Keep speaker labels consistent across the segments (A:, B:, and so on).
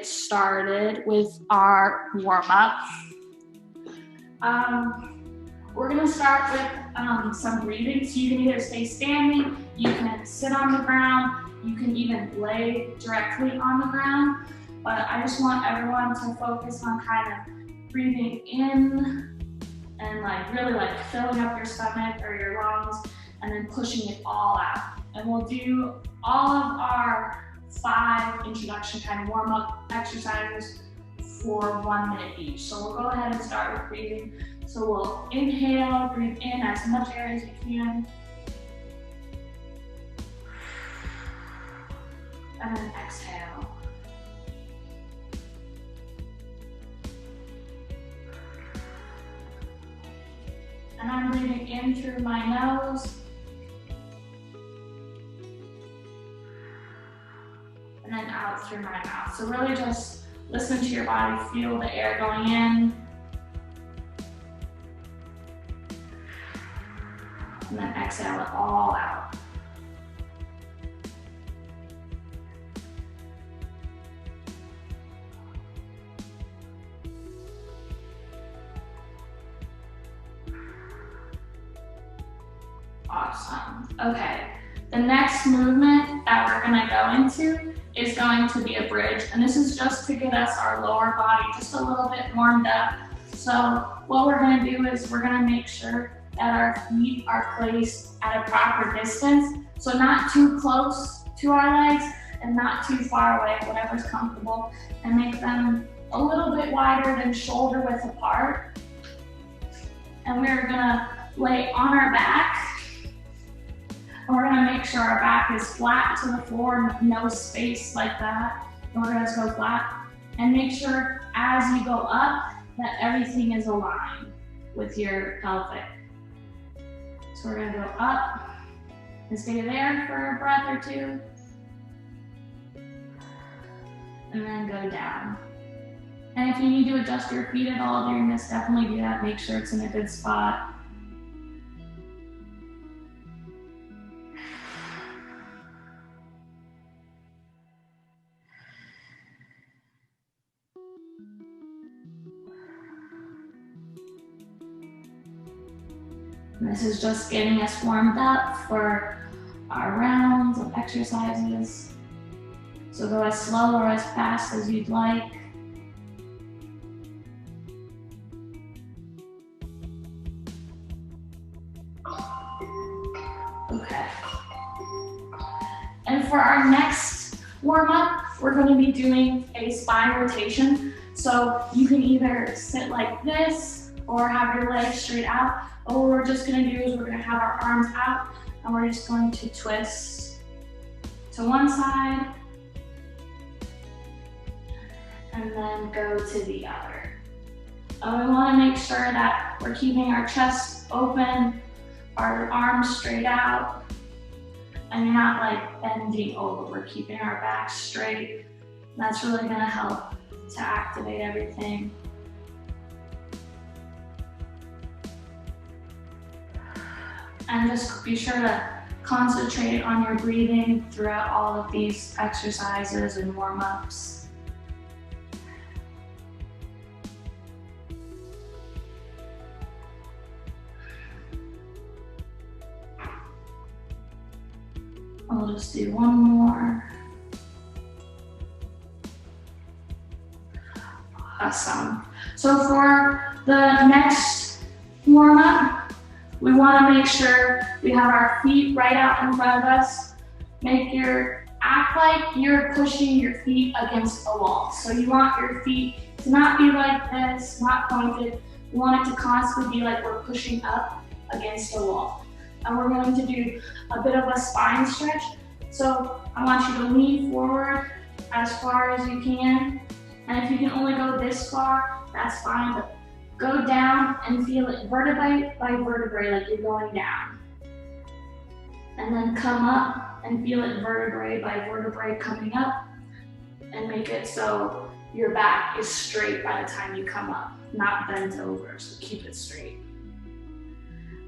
A: started with our warm-up. We're gonna start with some breathing. So you can either stay standing, you can sit on the ground, you can even lay directly on the ground. But I just want everyone to focus on kind of breathing in and really filling up your stomach or your lungs and then pushing it all out. And we'll do all of our 5 introduction kind of warm-up exercises for 1 minute each. So we'll go ahead and start with breathing. So we'll inhale, breathe in as much air as you can. And then exhale. And I'm breathing in through my nose. And then out through my mouth. So really just listen to your body, feel the air going in. And then exhale it all out. Awesome. Okay, the next movement that we're gonna go into is going to be a bridge. And this is just to get us our lower body just a little bit warmed up. So what we're gonna do is we're gonna make sure that our feet are placed at a proper distance. So not too close to our legs and not too far away, whatever's comfortable, and make them a little bit wider than shoulder width apart. And we're gonna lay on our back. And we're gonna make sure our back is flat to the floor, no space like that. And we're gonna just go flat. And make sure as you go up that everything is aligned with your pelvic. So we're gonna go up and stay there for a breath or two. And then go down. And if you need to adjust your feet at all during this, definitely do that. Make sure it's in a good spot. And this is just getting us warmed up for our rounds of exercises. So go as slow or as fast as you'd like. Okay. And for our next warm-up, we're going to be doing a spine rotation. So you can either sit like this or have your legs straight out. But what we're just gonna do is we're gonna have our arms out and we're just going to twist to one side and then go to the other. And we wanna make sure that we're keeping our chest open, our arms straight out, and you're not bending over. We're keeping our back straight. And that's really gonna help to activate everything. And just be sure to concentrate on your breathing throughout all of these exercises and warm-ups. I'll just do one more. Awesome. So for the next warm-up, we want to make sure we have our feet right out in front of us. Act like you're pushing your feet against a wall. So you want your feet to not be like this, not pointed. You want it to constantly be like we're pushing up against a wall. And we're going to do a bit of a spine stretch. So I want you to lean forward as far as you can. And if you can only go this far, that's fine. But go down and feel it vertebrae by vertebrae, like you're going down. And then come up and feel it vertebrae by vertebrae coming up. And make it so your back is straight by the time you come up, not bent over, so keep it straight.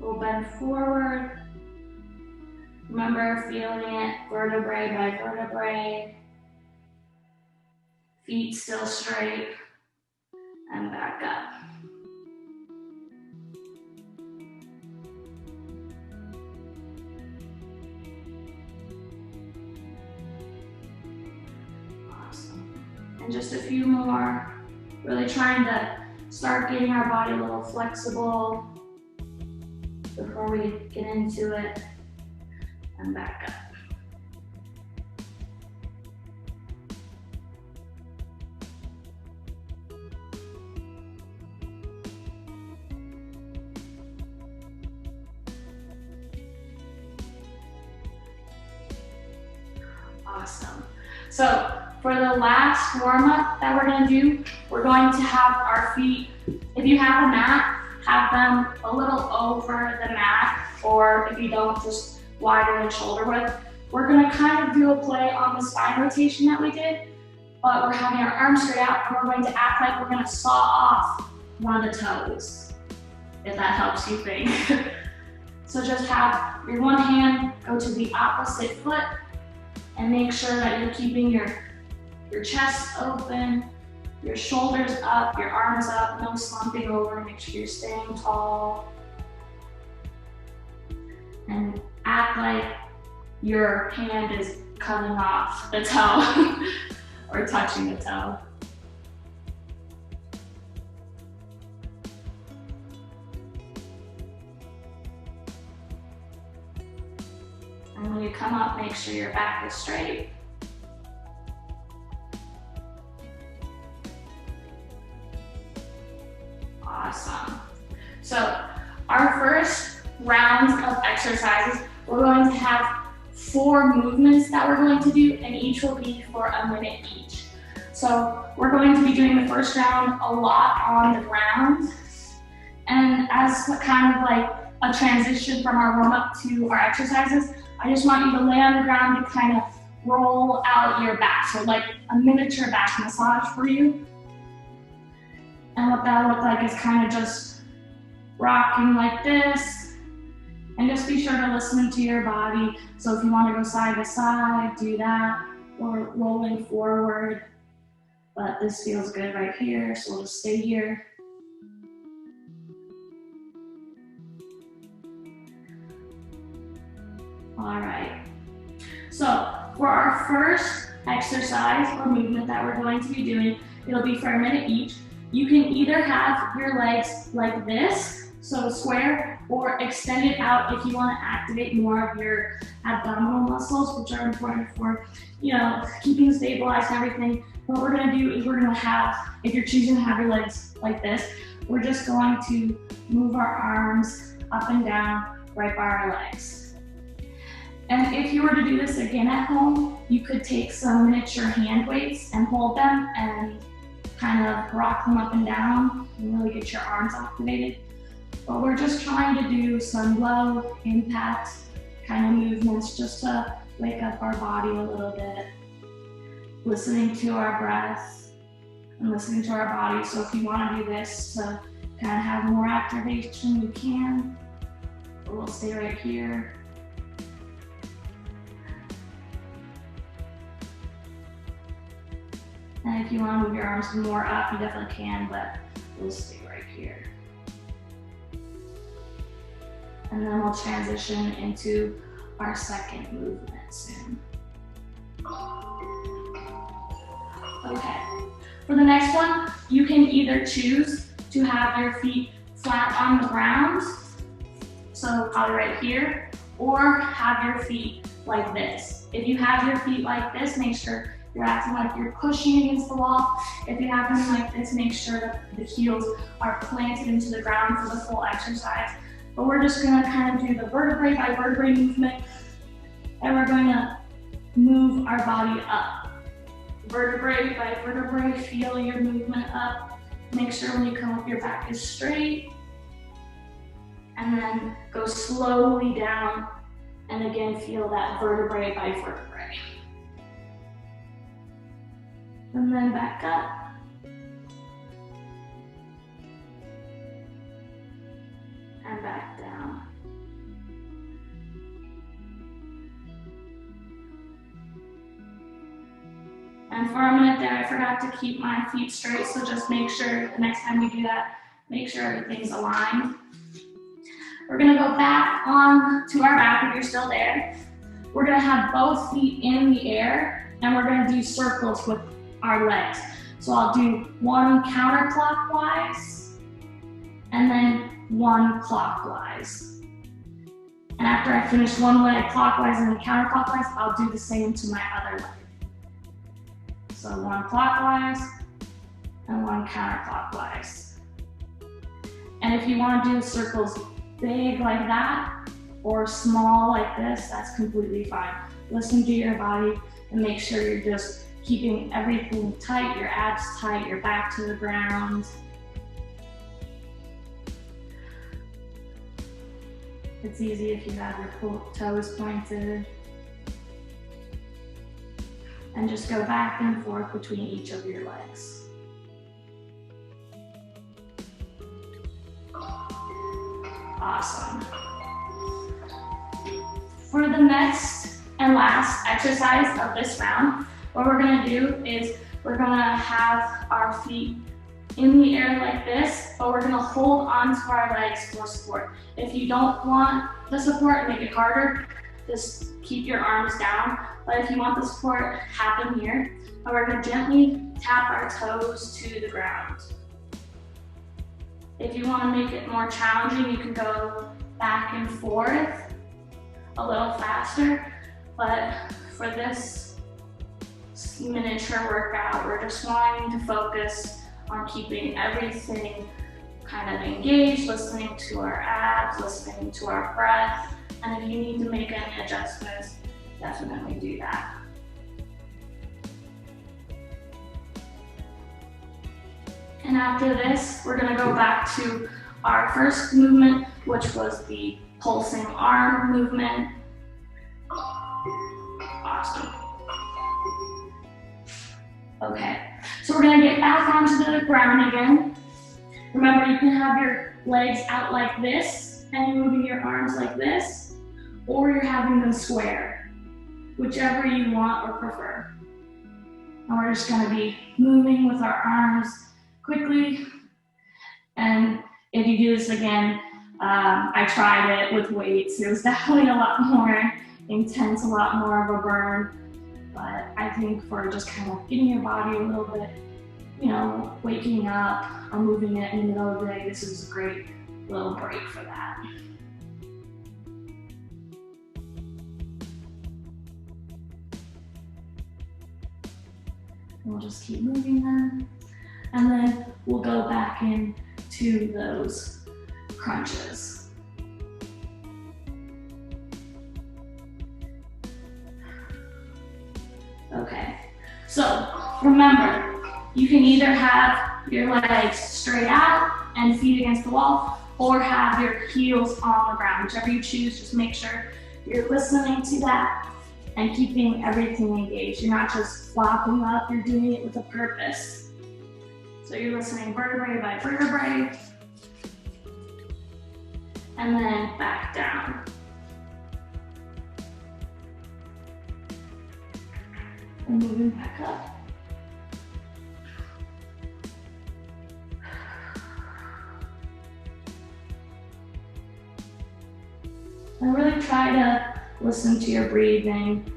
A: We'll bend forward. Remember feeling it vertebrae by vertebrae. Feet still straight. And back up. Awesome. And just a few more. Really trying to start getting our body a little flexible before we get into it. And back up. Awesome. So for the last warm-up that we're going to do, we're going to have our feet, if you have a mat, have them a little over the mat, or if you don't, just wider than shoulder width. We're going to kind of do a play on the spine rotation that we did, but we're having our arms straight out, and we're going to act like we're going to saw off one of the toes, if that helps you think. So just have your one hand go to the opposite foot, and make sure that you're keeping your chest open, your shoulders up, your arms up, no slumping over. Make sure you're staying tall. And act like your hand is cutting off the toe or touching the toe. And when you come up, make sure your back is straight. Awesome. So our first round of exercises, we're going to have 4 movements that we're going to do, and each will be for a minute each. So we're going to be doing the first round a lot on the ground. And as kind of like a transition from our warm-up to our exercises, I just want you to lay on the ground and kind of roll out your back. So like a miniature back massage for you. And what that looks like is kind of just rocking like this. And just be sure to listen to your body. So if you want to go side to side, do that, or rolling forward. But this feels good right here, so we'll just stay here. All right. So for our first exercise or movement that we're going to be doing, it'll be for a minute each. You can either have your legs like this, so square, or extend it out if you want to activate more of your abdominal muscles, which are important for, keeping stabilized and everything. What we're going to do is we're going to have, if you're choosing to have your legs like this, we're just going to move our arms up and down right by our legs. And if you were to do this again at home, you could take some miniature hand weights and hold them and kind of rock them up and down and really get your arms activated. But we're just trying to do some low impact kind of movements just to wake up our body a little bit. Listening to our breath and listening to our body. So if you want to do this to kind of have more activation, you can. But we'll stay right here. And if you want to move your arms more up, you definitely can, but we'll stay right here. And then we'll transition into our second movement soon. Okay, for the next one, you can either choose to have your feet flat on the ground, so probably right here, or have your feet like this. If you have your feet like this, make sure you're acting like you're pushing against the wall. If you have them like this, make sure that the heels are planted into the ground for the full exercise. But we're just gonna kind of do the vertebrae by vertebrae movement, and we're gonna move our body up. Vertebrae by vertebrae, feel your movement up. Make sure when you come up, your back is straight. And then go slowly down, and again, feel that vertebrae by vertebrae. And then back up. And back down. And And for a minute there, I forgot to keep my feet straight, so just make sure the next time you do that, make sure everything's aligned. We're gonna go back on to our back if you're still there. We're gonna have both feet in the air, and we're gonna do circles with our legs. So I'll do one counterclockwise, and then one clockwise. And after I finish one leg clockwise and then counterclockwise, I'll do the same to my other leg. So one clockwise and one counterclockwise. And if you want to do circles big like that or small like this, that's completely fine. Listen to your body and make sure you're just keeping everything tight, your abs tight, your back to the ground. It's easy if you have your toes pointed. And just go back and forth between each of your legs. Awesome. For the next and last exercise of this round, what we're gonna do is we're gonna have our feet in the air like this, but we're gonna hold onto our legs for support. If you don't want the support, make it harder, just keep your arms down. But if you want the support, happen here. And we're gonna gently tap our toes to the ground. If you wanna make it more challenging, you can go back and forth a little faster. But for this miniature workout, we're just wanting to focus on keeping everything kind of engaged, listening to our abs, listening to our breath. And if you need to make any adjustments, definitely do that. And after this, we're gonna go back to our first movement, which was the pulsing arm movement. Awesome. Okay, so we're gonna get back onto the ground again. Remember, you can have your legs out like this and you're moving your arms like this, or you're having them square, whichever you want or prefer. And we're just gonna be moving with our arms quickly. And if you do this again, I tried it with weights. It was definitely a lot more intense, a lot more of a burn. But I think for just kind of getting your body a little bit, you know, waking up or moving it in the middle of the day, this is a great little break for that. We'll just keep moving them. And then we'll go back into those crunches. Okay, so remember, you can either have your legs straight out and feet against the wall, or have your heels on the ground. Whichever you choose, just make sure you're listening to that and keeping everything engaged. You're not just flopping up, you're doing it with a purpose. So you're listening vertebrae by vertebrae, and then back down. And moving back up. And really try to listen to your breathing.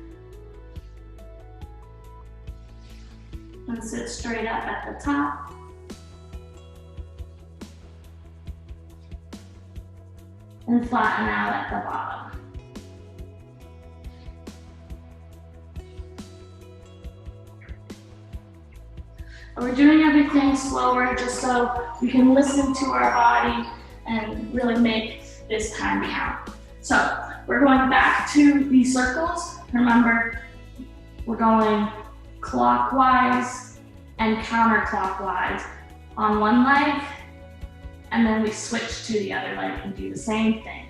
A: And sit straight up at the top. And flatten out at the bottom. And we're doing everything slower just so we can listen to our body and really make this time count. So we're going back to these circles. Remember, we're going clockwise and counterclockwise on one leg, and then we switch to the other leg and do the same thing.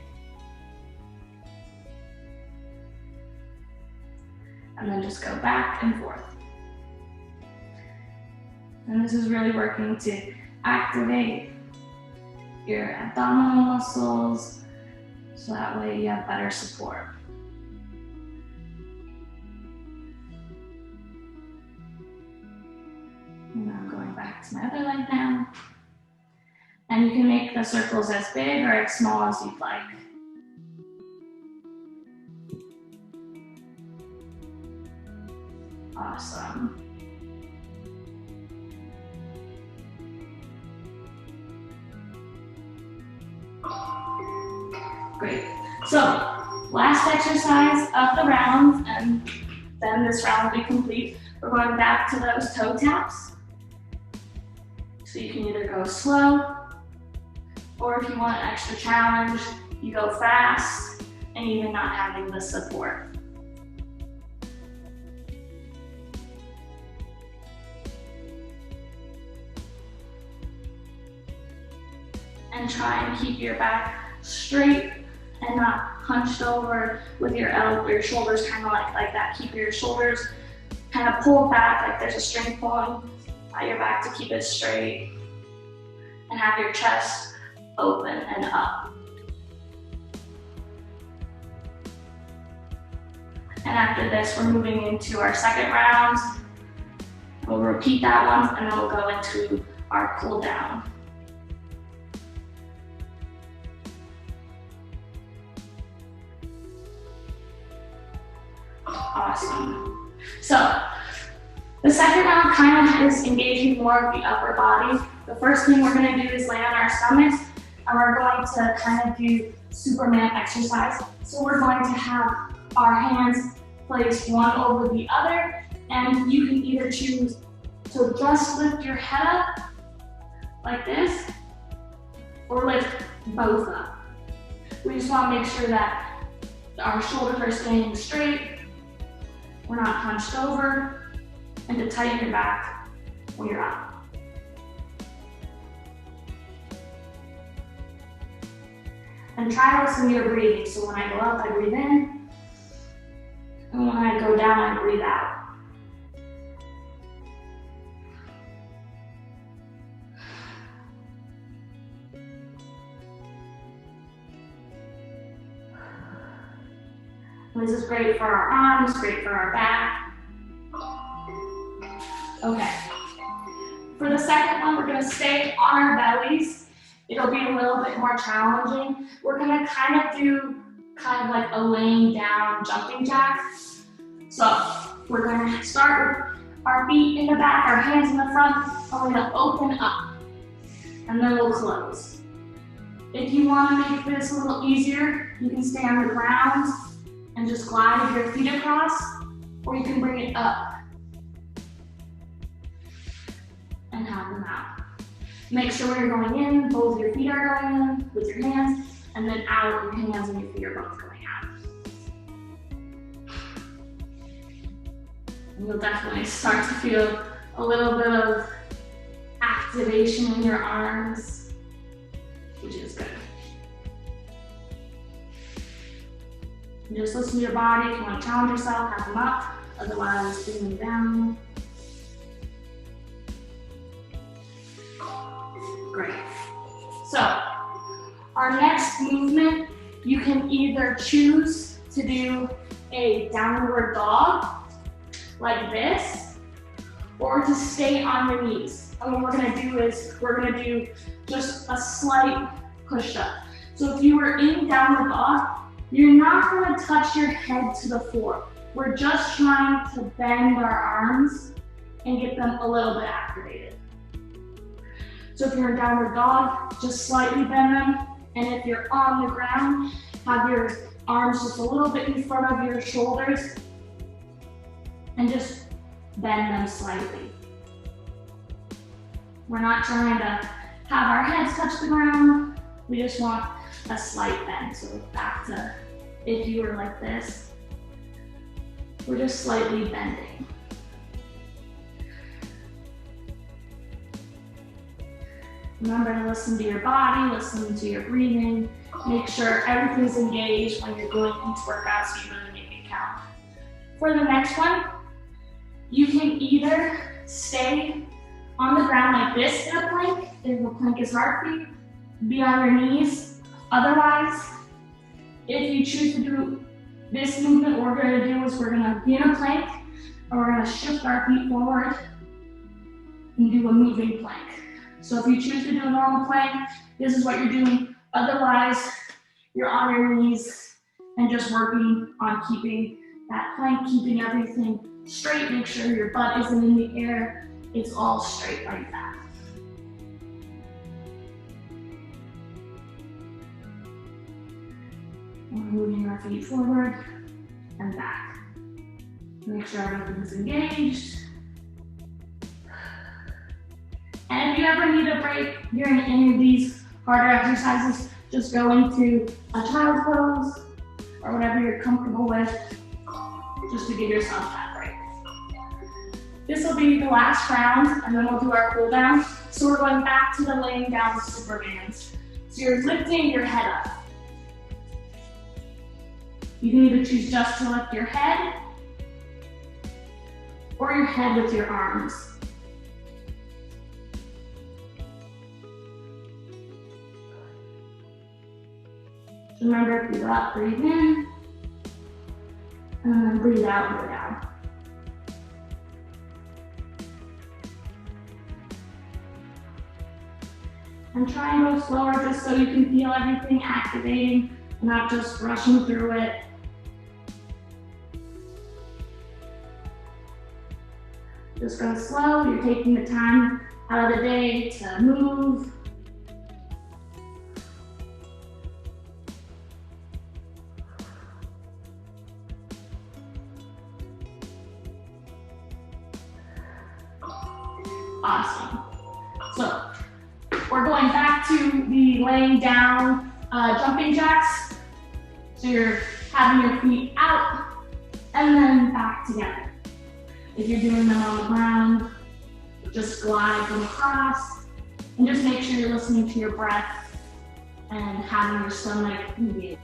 A: And then just go back and forth. And this is really working to activate your abdominal muscles, so that way you have better support. back to my other leg now. And you can make the circles as big or as small as you'd like. Awesome. Great. So, last exercise of the round, and then this round will be complete. We're going back to those toe taps. So you can either go slow, or if you want an extra challenge, you go fast, and even not having the support. And try and keep your back straight and not hunched over with your shoulders kind of like that. Keep your shoulders kind of pulled back like there's a string pulling at your back to keep it straight. And have your chest open and up. And after this, we're moving into our second round. We'll repeat that one, and then we'll go into our cool down. Awesome. So, the second round kind of is engaging more of the upper body. The first thing we're going to do is lay on our stomachs, and we're going to kind of do Superman exercise. So we're going to have our hands placed one over the other, and you can either choose to just lift your head up like this, or lift both up. We just want to make sure that our shoulders are staying straight, we're not hunched over, and to tighten your back when you're up. And try to listen to your breathing. So when I go up, I breathe in, and when I go down, I breathe out. This is great for our arms, great for our back. Okay. For the second one, we're going to stay on our bellies. It'll be a little bit more challenging. We're going to kind of do like a laying down jumping jack. So we're going to start with our feet in the back, our hands in the front, and we're going to open up. And then we'll close. If you want to make this a little easier, you can stay on the ground and just glide your feet across, or you can bring it up and have them out. Make sure when you're going in, both your feet are going in with your hands, and then out, your hands and your feet are both going out. And you'll definitely start to feel a little bit of activation in your arms, which is good. And just listen to your body. If you want to challenge yourself, have them up. Otherwise, bring them down. Great. So, our next movement, you can either choose to do a downward dog, like this, or to stay on your knees. And what we're going to do is, we're going to do just a slight push-up. So if you were in downward dog, you're not going to touch your head to the floor. We're just trying to bend our arms and get them a little bit activated. So if you're in downward dog, just slightly bend them. And if you're on the ground, have your arms just a little bit in front of your shoulders and just bend them slightly. We're not trying to have our heads touch the ground. We just want a slight bend. So back to if you were like this, we're just slightly bending. Remember to listen to your body, listen to your breathing. Make sure everything's engaged when you're going into workouts, so you really make it count. For the next one, you can either stay on the ground like this in a plank, if the plank is hard for you, be on your knees. Otherwise, if you choose to do this movement, what we're going to do is we're going to be in a plank, and we're going to shift our feet forward, and do a moving plank. So if you choose to do a normal plank, this is what you're doing. Otherwise, you're on your knees and just working on keeping that plank, keeping everything straight. Make sure your butt isn't in the air. It's all straight like that. We're moving our feet forward and back. Make sure everything's engaged. And if you ever need a break during any of these harder exercises, just go into a child's pose or whatever you're comfortable with, just to give yourself that break. This will be the last round, and then we'll do our cool down. So we're going back to the laying down Supermans. So you're lifting your head up. You can either choose just to lift your head or your head with your arms. So remember, breathe up, breathe in, and then breathe out, go down. And try and go slower just so you can feel everything activating, not just rushing through it. Just go slow, you're taking the time out of the day to move. Awesome. So we're going back to the laying down jumping jacks. So you're having your feet out and then back together. If you're doing them on the ground, just glide them across and just make sure you're listening to your breath and having your stomach engaged.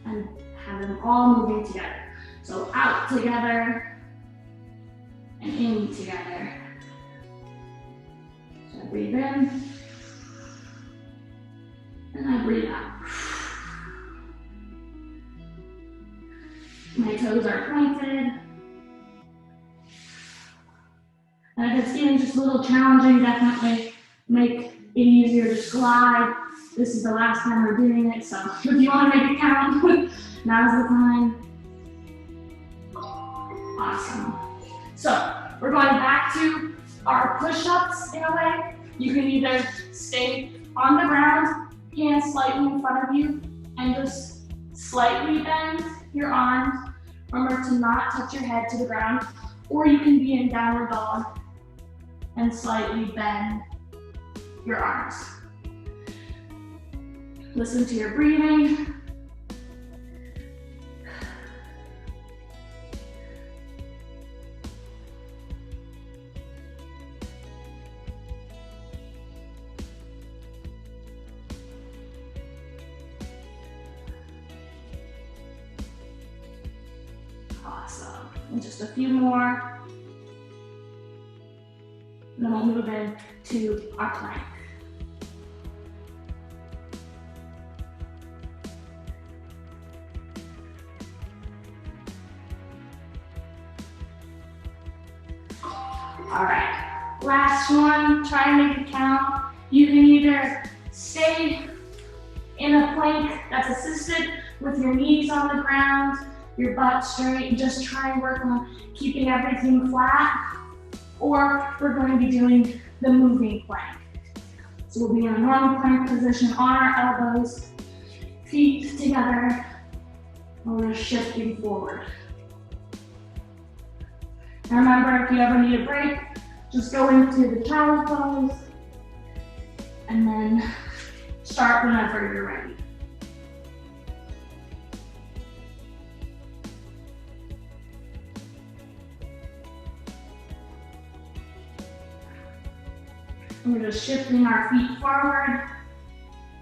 A: And have them all moving together. So out together and in together. So breathe in and I breathe out. My toes are pointed. And if it's getting just a little challenging, definitely make it easier, just glide. This is the last time we're doing it, so if you want to make it count, now's the time. Awesome. So we're going back to our push-ups in a way. You can either stay on the ground, hands slightly in front of you, and just slightly bend your arms. Remember to not touch your head to the ground, or you can be in downward dog and slightly bend your arms. Listen to your breathing. Awesome. And just a few more. And then we'll move into our plank. All right, last one, try and make it count. You can either stay in a plank that's assisted with your knees on the ground, your butt straight, and just try and work on keeping everything flat, or we're going to be doing the moving plank. So we'll be in a normal plank position on our elbows, feet together, and we're shifting forward. And remember, if you ever need a break, just go into the child's pose and then start whenever you're ready. And we're just shifting our feet forward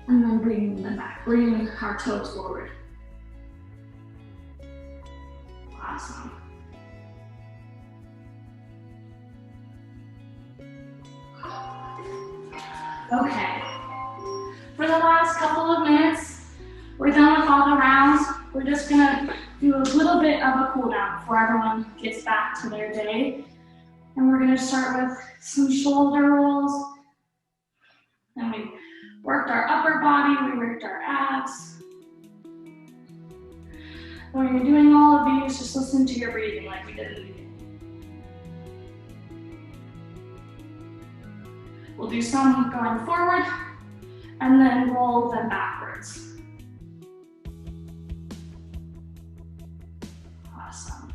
A: and then bringing them back, bringing our toes forward. Awesome. Okay, for the last couple of minutes, we're done with all the rounds. We're we're just gonna do a little bit of a cool down before everyone gets back to their day. And we're gonna start with some shoulder rolls. And we worked our upper body, we worked our abs. When you're doing all of these, just listen to your breathing like we did in the beginning. We'll do some going forward and then roll them backwards. Awesome.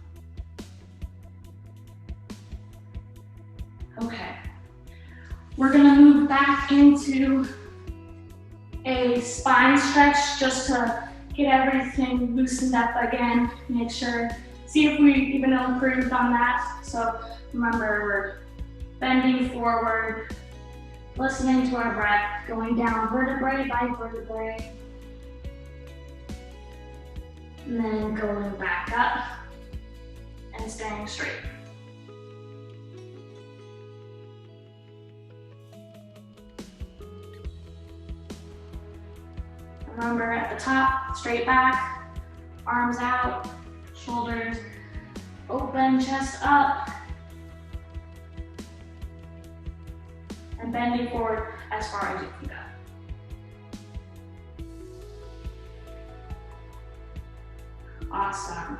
A: Okay. We're gonna move back into a spine stretch just to get everything loosened up again. Make sure, see if we even improved on that. So remember, we're bending forward, listening to our breath, going down vertebrae by vertebrae, and then going back up and staying straight. Remember at the top, straight back, arms out, shoulders open, chest up, and bending forward as far as you can go. Awesome.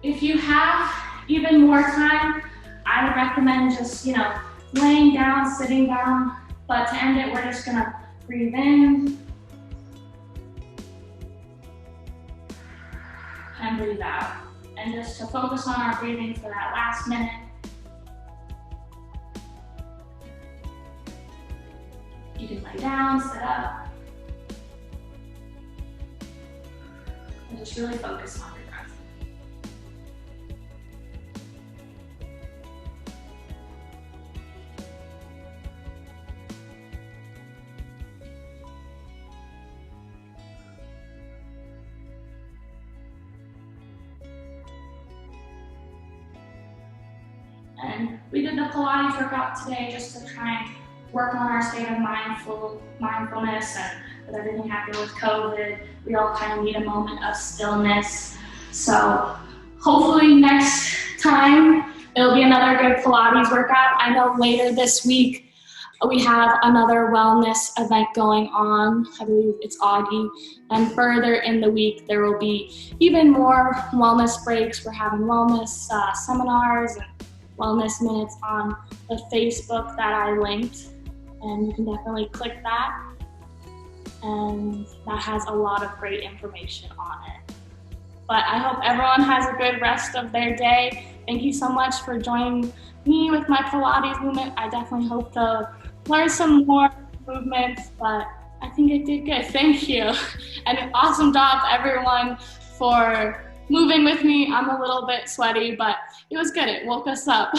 A: If you have even more time, I would recommend just, laying down, sitting down, but to end it, we're just gonna breathe in and breathe out. And just to focus on our breathing for that last minute. You can lay down, sit up, and just really focus on your breath. And we did the Pilates workout today just to try and work on our state of mindfulness, and with everything happening with COVID, we all kind of need a moment of stillness. So hopefully next time it'll be another good Pilates workout. I know later this week we have another wellness event going on. I believe it's Augie. And further in the week, there will be even more wellness breaks. We're having wellness seminars and wellness minutes on the Facebook that I linked. And you can definitely click that. And that has a lot of great information on it. But I hope everyone has a good rest of their day. Thank you so much for joining me with my Pilates movement. I definitely hope to learn some more movements, but I think I did good. Thank you. And an awesome job, everyone, for moving with me. I'm a little bit sweaty, but it was good. It woke us up.